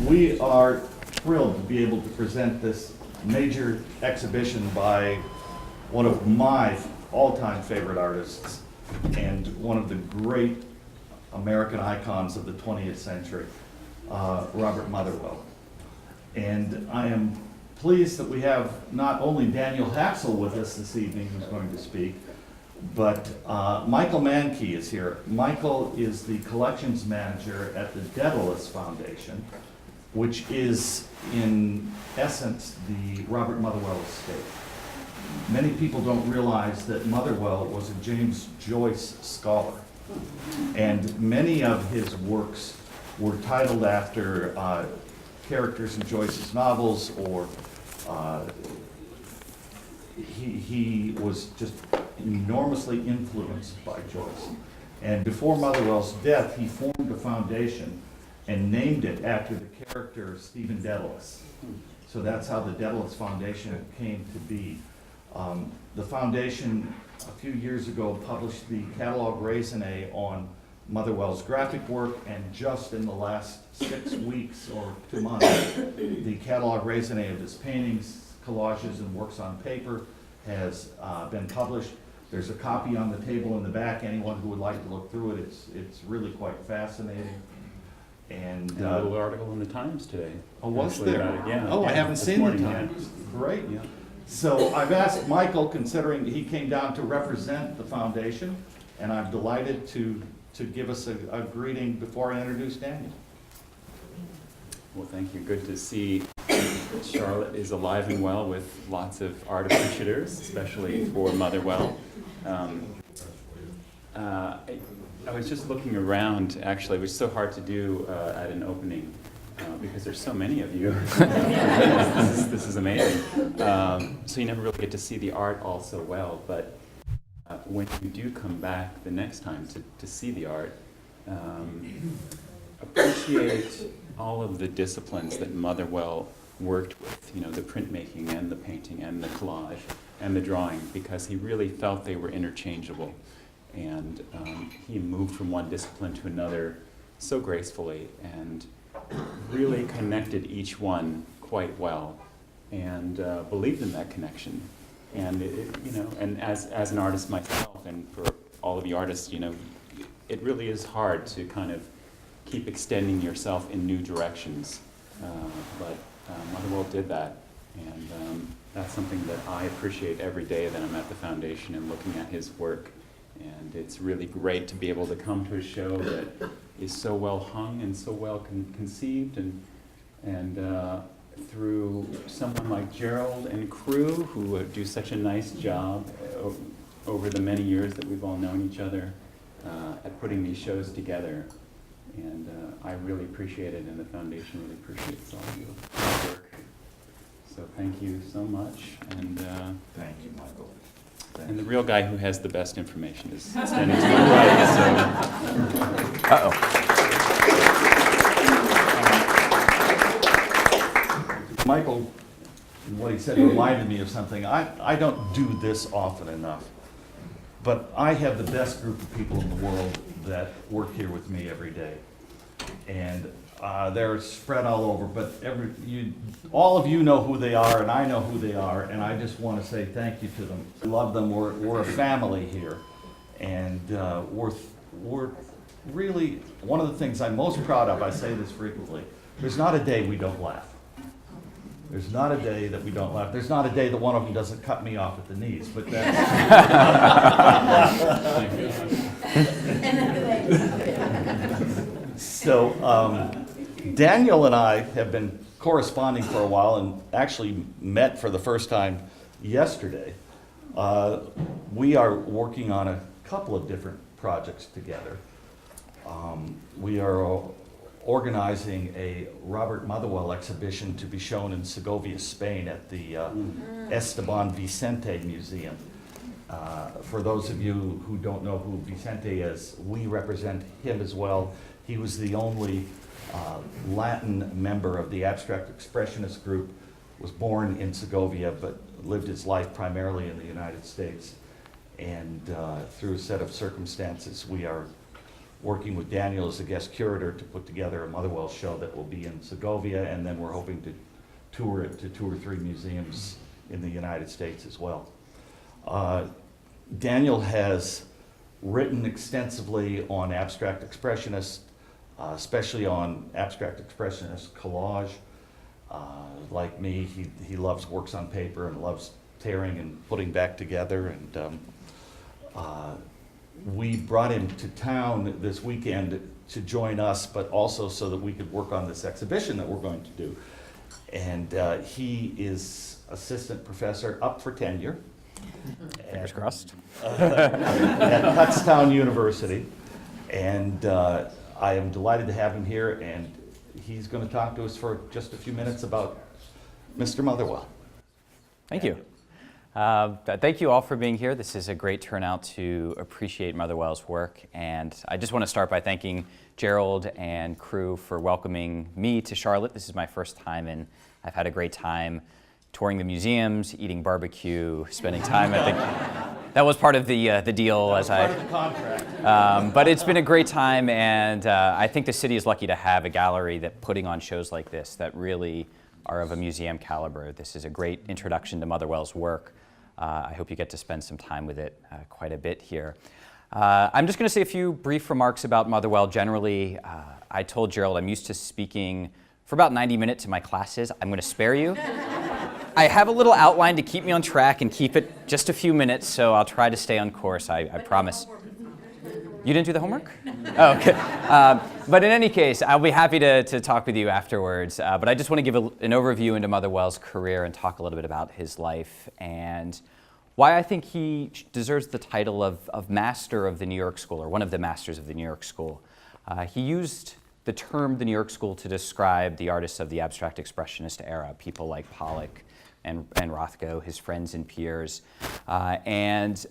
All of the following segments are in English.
We are thrilled to be able to present this major exhibition by one of my all-time favorite artists and one of the great American icons of the 20th century, Robert Motherwell. And I am pleased that we have not only Daniel Haxel with us this evening, who's going to speak, but Michael Mankey is here. Michael is the collections manager at the Daedalus Foundation, which is, in essence, the Robert Motherwell estate. Many people don't realize that Motherwell was a James Joyce scholar, and many of his works were titled after characters in Joyce's novels, or he was just enormously influenced by Joyce. And before Motherwell's death, he formed a foundation and named it after the character Stephen Daedalus. So that's how the Daedalus Foundation came to be. The foundation, a few years ago, published the catalog raisonné on Motherwell's graphic work, and just in the last 6 weeks or 2 months, the catalog raisonné of his paintings, collages, and works on paper has been published. There's a copy on the table in the back. Anyone who would like to look through it, it's really quite fascinating. And a little article in the Times today. Oh, was there? Yeah. Oh, I haven't seen the morning, Times. yeah. Great. Yeah. So I've asked Michael, considering he came down to represent the foundation, and I'm delighted to give us a greeting before I introduce Daniel. Well, thank you. Good to see Charlotte is alive and well with lots of art appreciators, especially for Motherwell. I was just looking around, actually. It was so hard to do at an opening because there's so many of you. This is amazing. So you never really get to see the art all so well, but when you do come back the next time to see the art, appreciate all of the disciplines that Motherwell worked with, you know, the printmaking and the painting and the collage and the drawing, because he really felt they were interchangeable. And he moved from one discipline to another so gracefully and really connected each one quite well, and believed in that connection. And you know, and as an artist myself, and for all of the artists, you know, it really is hard to kind of keep extending yourself in new directions. But Motherwell did that, and that's something that I appreciate every day that I'm at the foundation and looking at his work. And it's really great to be able to come to a show that is so well hung and so well conceived, and through someone like Gerald and crew, who do such a nice job over the many years that we've all known each other at putting these shows together. And I really appreciate it, and the foundation really appreciates all of your work. So thank you so much. And Thank you, Michael. and the real guy who has the best information is standing to my right. So. Michael, what he said reminded me of something. I don't do this often enough, but I have the best group of people in the world that work here with me every day. And they're spread all over, but all of you know who they are, and I know who they are, and I just want to say thank you to them. I love them. We're a family here, and we're really, one of the things I'm most proud of, I say this frequently, there's not a day we don't laugh. There's not a day that we don't laugh. There's not a day that one of them doesn't cut me off at the knees, but that's... So, Daniel and I have been corresponding for a while, and actually met for the first time yesterday. We are working on a couple of different projects together. We are organizing a Robert Motherwell exhibition to be shown in Segovia, Spain at the Esteban Vicente Museum. For those of you who don't know who Vicente is, we represent him as well. He was the only Latin member of the abstract expressionist group, was born in Segovia but lived his life primarily in the United States. And through a set of circumstances, we are working with Daniel as a guest curator to put together a Motherwell show that will be in Segovia, and then we're hoping to tour it to 2 or 3 museums in the United States as well. Daniel has written extensively on abstract expressionists, especially on abstract expressionist collage. Like me, he loves works on paper and loves tearing and putting back together. And we brought him to town this weekend to join us, but also so that we could work on this exhibition that we're going to do. And he is assistant professor up for tenure. Fingers crossed. At Kutztown University. And I am delighted to have him here, and he's going to talk to us for just a few minutes about Mr. Motherwell. Thank you. Thank you all for being here. This is a great turnout to appreciate Motherwell's work. And I just want to start by thanking Gerald and crew for welcoming me to Charlotte. This is my first time, and I've had a great time touring the museums, eating barbecue, spending time at the... That was part of the deal. That was part of the contract. But it's been a great time, and I think the city is lucky to have a gallery that putting on shows like this that really are of a museum caliber. This is a great introduction to Motherwell's work. I hope you get to spend some time with it quite a bit here. I'm just going to say a few brief remarks about Motherwell generally. I told Gerald I'm used to speaking for about 90 minutes in my classes. I'm going to spare you. I have a little outline to keep me on track and keep it just a few minutes, so I'll try to stay on course, I promise. You didn't do the homework? Oh, okay. But in any case, I'll be happy to talk with you afterwards. But I just want to give an overview into Motherwell's career and talk a little bit about his life and why I think he deserves the title of Master of the New York School, or one of the Masters of the New York School. He used the term the New York School to describe the artists of the abstract expressionist era, people like Pollock and Rothko, his friends and peers. And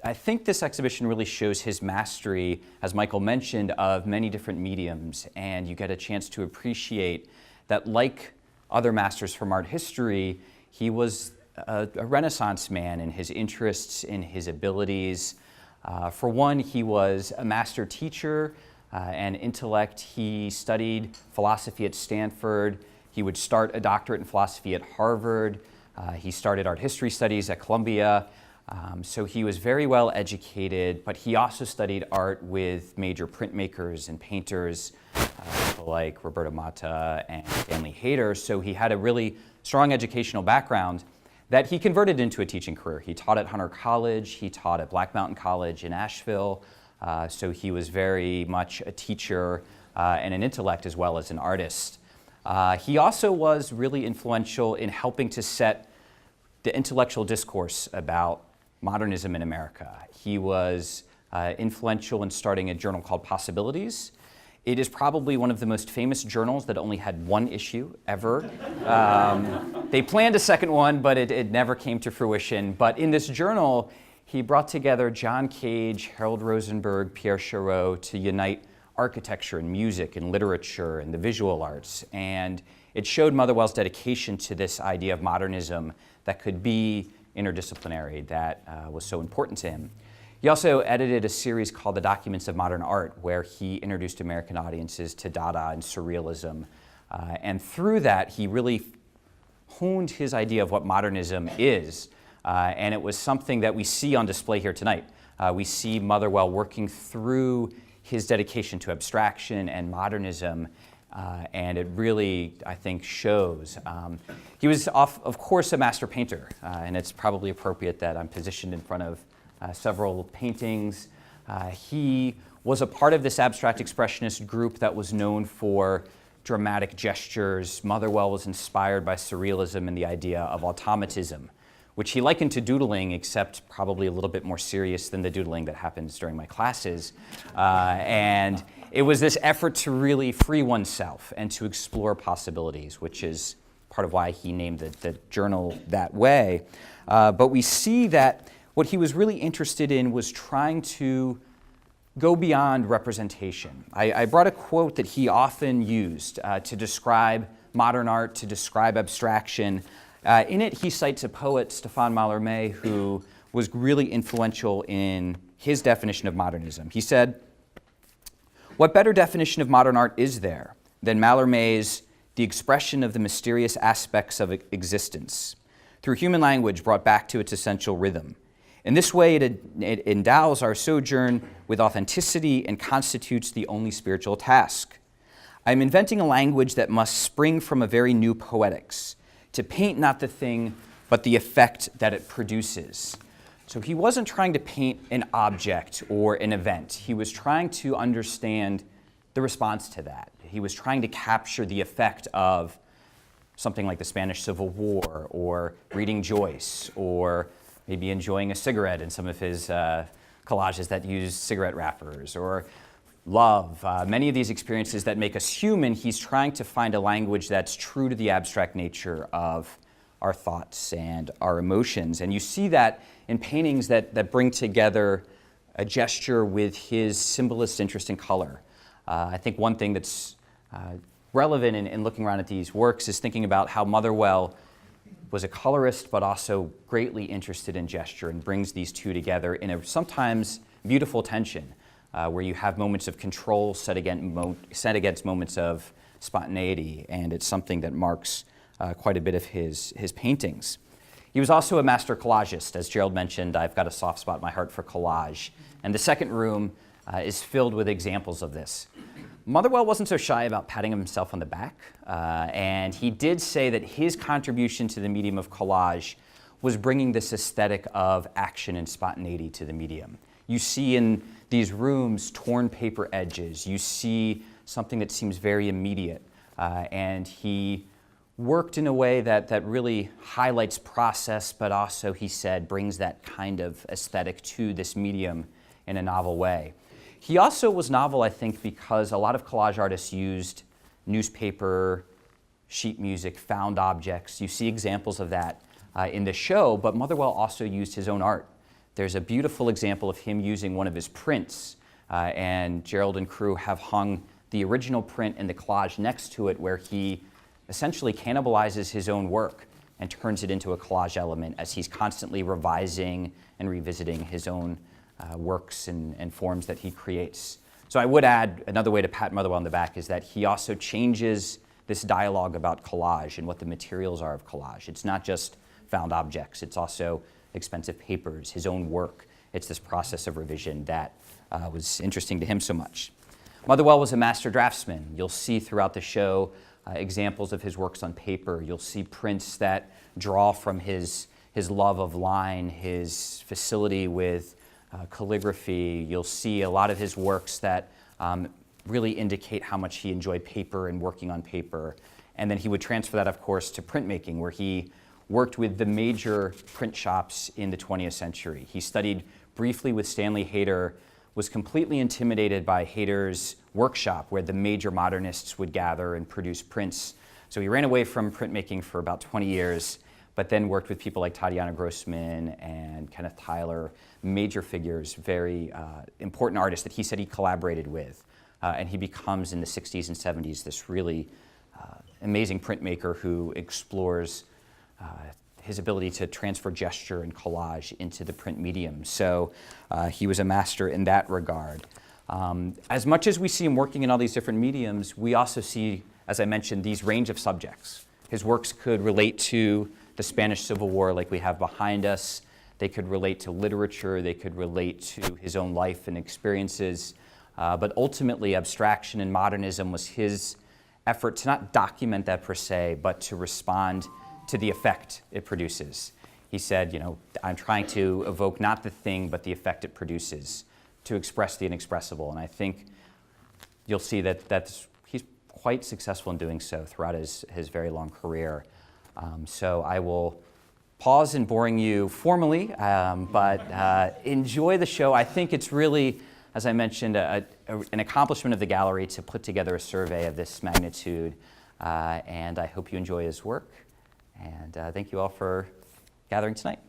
I think this exhibition really shows his mastery, as Michael mentioned, of many different mediums. And you get a chance to appreciate that, like other masters from art history, he was a Renaissance man in his interests, in his abilities. For one, he was a master teacher and intellect. He studied philosophy at Stanford. He would start a doctorate in philosophy at Harvard. He started art history studies at Columbia. So he was very well educated, but he also studied art with major printmakers and painters, people like Roberto Matta and Stanley Hayter. So he had a really strong educational background that he converted into a teaching career. He taught at Hunter College. He taught at Black Mountain College in Asheville. So he was very much a teacher and an intellect as well as an artist. He also was really influential in helping to set the intellectual discourse about modernism in America. He was influential in starting a journal called Possibilities. It is probably one of the most famous journals that only had one issue ever. They planned a second one, but it never came to fruition. But in this journal, he brought together John Cage, Harold Rosenberg, Pierre Chareau to unite architecture and music and literature and the visual arts. And it showed Motherwell's dedication to this idea of modernism that could be interdisciplinary, that was so important to him. He also edited a series called The Documents of Modern Art, where he introduced American audiences to Dada and Surrealism. And through that, he really honed his idea of what modernism is. And it was something that we see on display here tonight. We see Motherwell working through his dedication to abstraction and modernism, and it really, I think, shows. He was, of course, a master painter, and it's probably appropriate that I'm positioned in front of several paintings. He was a part of this abstract expressionist group that was known for dramatic gestures. Motherwell was inspired by surrealism and the idea of automatism, which he likened to doodling, except probably a little bit more serious than the doodling that happens during my classes. And it was this effort to really free oneself and to explore possibilities, which is part of why he named the journal that way. But we see that what he was really interested in was trying to go beyond representation. I brought a quote that he often used to describe modern art, to describe abstraction. In it, he cites a poet, Stéphane Mallarmé, who was really influential in his definition of modernism. He said, What better definition of modern art is there than Mallarmé's "the expression of the mysterious aspects of existence, through human language brought back to its essential rhythm. In this way, it endows our sojourn with authenticity and constitutes the only spiritual task. I am inventing a language that must spring from a very new poetics, to paint not the thing, but the effect that it produces." So he wasn't trying to paint an object or an event. He was trying to understand the response to that. He was trying to capture the effect of something like the Spanish Civil War, or reading Joyce, or maybe enjoying a cigarette in some of his collages that use cigarette wrappers, or love. Many of these experiences that make us human, he's trying to find a language that's true to the abstract nature of our thoughts and our emotions. And you see that in paintings that bring together a gesture with his symbolist interest in color. I think one thing that's relevant in looking around at these works is thinking about how Motherwell was a colorist, but also greatly interested in gesture, and brings these two together in a sometimes beautiful tension, where you have moments of control set against moments of spontaneity, and it's something that marks quite a bit of his paintings. He was also a master collagist. As Gerald mentioned, I've got a soft spot in my heart for collage, and the second room is filled with examples of this. Motherwell wasn't so shy about patting himself on the back, and he did say that his contribution to the medium of collage was bringing this aesthetic of action and spontaneity to the medium. You see in these rooms torn paper edges. You see something that seems very immediate, and he worked in a way that really highlights process, but also, he said, brings that kind of aesthetic to this medium in a novel way. He also was novel, I think, because a lot of collage artists used newspaper, sheet music, found objects. You see examples of that in the show, but Motherwell also used his own art. There's a beautiful example of him using one of his prints, and Gerald and crew have hung the original print and the collage next to it, where he essentially cannibalizes his own work and turns it into a collage element as he's constantly revising and revisiting his own works and forms that he creates. So I would add, another way to pat Motherwell on the back is that he also changes this dialogue about collage and what the materials are of collage. It's not just found objects, it's also expensive papers, his own work. It's this process of revision that was interesting to him so much. Motherwell was a master draftsman. You'll see throughout the show examples of his works on paper. You'll see prints that draw from his love of line, his facility with calligraphy. You'll see a lot of his works that really indicate how much he enjoyed paper and working on paper. And then he would transfer that, of course, to printmaking, where he worked with the major print shops in the 20th century. He studied briefly with Stanley Hayter, was completely intimidated by Hayter's workshop, where the major modernists would gather and produce prints. So he ran away from printmaking for about 20 years, but then worked with people like Tatiana Grossman and Kenneth Tyler, major figures, very important artists that he said he collaborated with. And he becomes, in the 60s and 70s, this really amazing printmaker who explores his ability to transfer gesture and collage into the print medium. So he was a master in that regard. As much as we see him working in all these different mediums, we also see, as I mentioned, these range of subjects. His works could relate to the Spanish Civil War, like we have behind us. They could relate to literature. They could relate to his own life and experiences. But ultimately, abstraction and modernism was his effort to not document that per se, but to respond to the effect it produces. He said, you know, I'm trying to evoke not the thing, but the effect it produces, to express the inexpressible. And I think you'll see that he's quite successful in doing so throughout his very long career. So I will pause in boring you formally, but enjoy the show. I think it's really, as I mentioned, an accomplishment of the gallery to put together a survey of this magnitude, and I hope you enjoy his work. And thank you all for gathering tonight.